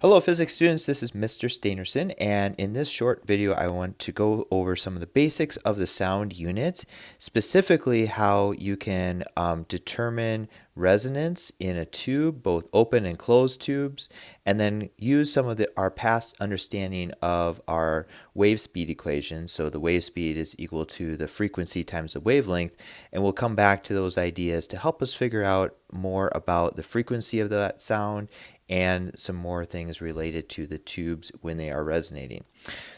Hello physics students, this is Mr. Steinerson, and in this short video I want to go over some of the basics of the sound unit, specifically how you can determine resonance in a tube, both open and closed tubes, and then use some of our past understanding of our wave speed equation. So the wave speed is equal to the frequency times the wavelength, and we'll come back to those ideas to help us figure out more about the frequency of that sound and some more things related to the tubes when they are resonating.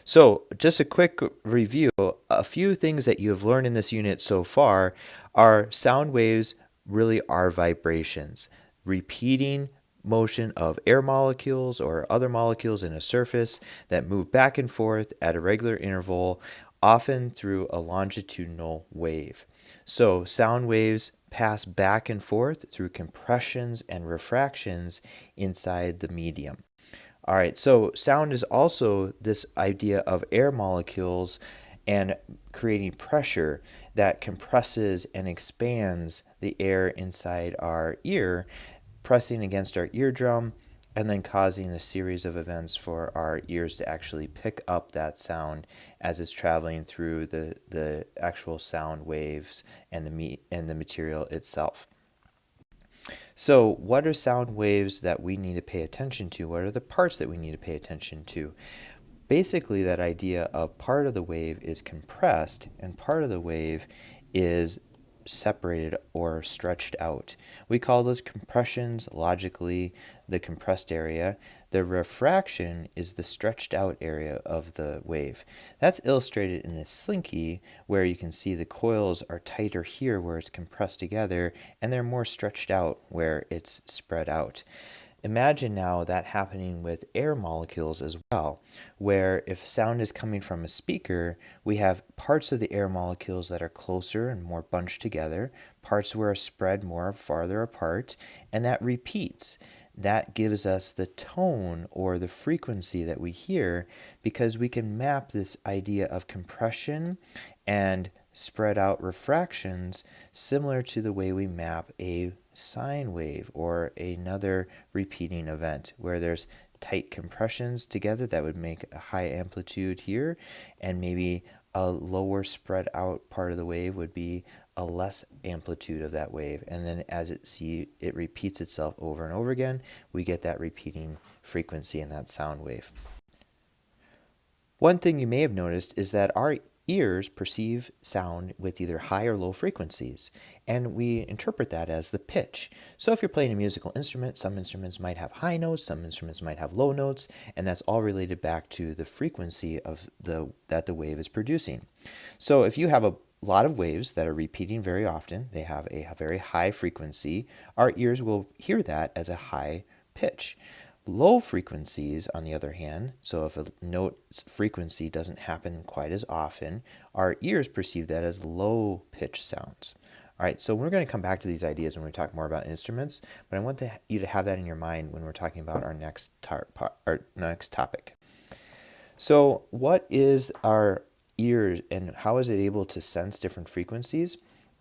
So just a quick review, a few things that you have learned in this unit so far are sound waves really are vibrations, repeating motion of air molecules or other molecules in a surface that move back and forth at a regular interval, often through a longitudinal wave. So sound waves pass back and forth through compressions and refractions inside the medium. All right, so sound is also this idea of air molecules and creating pressure that compresses and expands the air inside our ear, pressing against our eardrum, and then causing a series of events for our ears to actually pick up that sound as it's traveling through the actual sound waves and the material itself. So what are sound waves that we need to pay attention to? What are the parts that we need to pay attention to? Basically, that idea of part of the wave is compressed and part of the wave is separated or stretched out. We call those compressions logically the compressed area. The refraction is the stretched out area of the wave. That's illustrated in this slinky where you can see the coils are tighter here where it's compressed together and they're more stretched out where it's spread out. Imagine now that happening with air molecules as well, where if sound is coming from a speaker, we have parts of the air molecules that are closer and more bunched together, parts where are spread more farther apart, and that repeats. That gives us the tone or the frequency that we hear because we can map this idea of compression and spread out refractions similar to the way we map a sine wave or another repeating event where there's tight compressions together that would make a high amplitude here, and maybe a lower spread out part of the wave would be a less amplitude of that wave, and then as it repeats itself over and over again, we get that repeating frequency in that sound wave. One thing you may have noticed is that our ears perceive sound with either high or low frequencies, and we interpret that as the pitch. So if you're playing a musical instrument, some instruments might have high notes, some instruments might have low notes, and that's all related back to the frequency of that the wave is producing. So if you have a lot of waves that are repeating very often, they have a very high frequency, our ears will hear that as a high pitch. Low frequencies, on the other hand, so if a note's frequency doesn't happen quite as often, our ears perceive that as low pitch sounds. All right, so we're going to come back to these ideas when we talk more about instruments, but I want you to have that in your mind when we're talking about our next topic. So what is our ear and how is it able to sense different frequencies?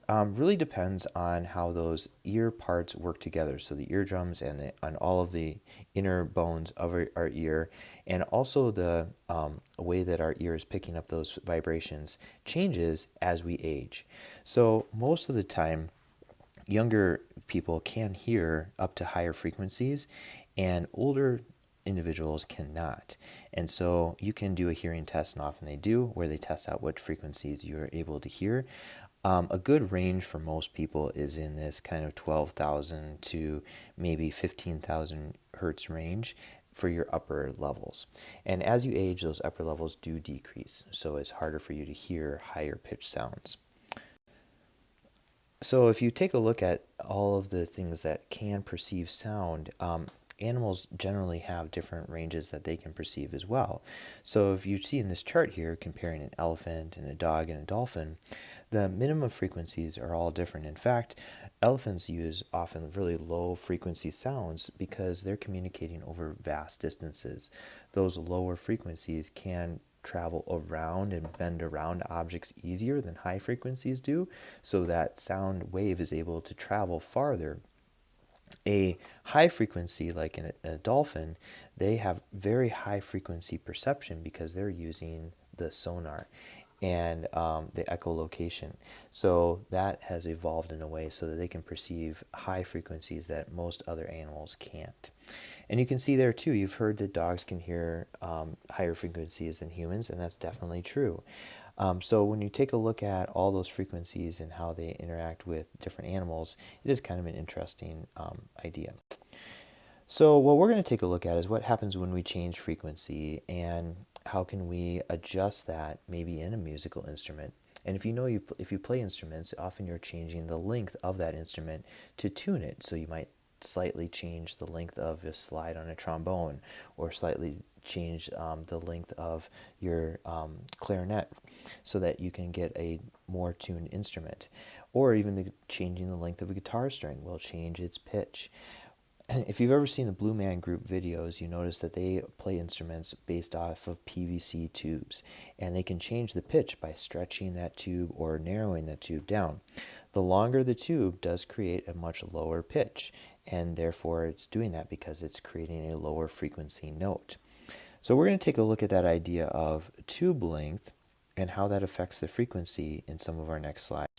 Really depends on how those ear parts work together. So the eardrums and all of the inner bones of our ear, and also the way that our ear is picking up those vibrations changes as we age. So most of the time, younger people can hear up to higher frequencies, and older individuals cannot. And so you can do a hearing test, and often they do, where they test out what frequencies you're able to hear. A good range for most people is in this kind of 12,000 to maybe 15,000 hertz range for your upper levels. And as you age, those upper levels do decrease, so it's harder for you to hear higher pitch sounds. So if you take a look at all of the things that can perceive sound, animals generally have different ranges that they can perceive as well. So if you see in this chart here, comparing an elephant and a dog and a dolphin, the minimum frequencies are all different. In fact, elephants use often really low frequency sounds because they're communicating over vast distances. Those lower frequencies can travel around and bend around objects easier than high frequencies do, so that sound wave is able to travel farther A high frequency, like in a dolphin, they have very high frequency perception because they're using the sonar and the echolocation. So that has evolved in a way so that they can perceive high frequencies that most other animals can't. And you can see there too, you've heard that dogs can hear higher frequencies than humans, and that's definitely true. So when you take a look at all those frequencies and how they interact with different animals, it is kind of an interesting idea. So what we're going to take a look at is what happens when we change frequency and how can we adjust that maybe in a musical instrument. And if you play instruments, often you're changing the length of that instrument to tune it. So you might slightly change the length of a slide on a trombone, or slightly change the length of your clarinet so that you can get a more tuned instrument. Or even changing the length of a guitar string will change its pitch. If you've ever seen the Blue Man Group videos, you notice that they play instruments based off of PVC tubes, and they can change the pitch by stretching that tube or narrowing that tube down. The longer the tube does create a much lower pitch, and therefore it's doing that because it's creating a lower frequency note. So we're going to take a look at that idea of tube length and how that affects the frequency in some of our next slides.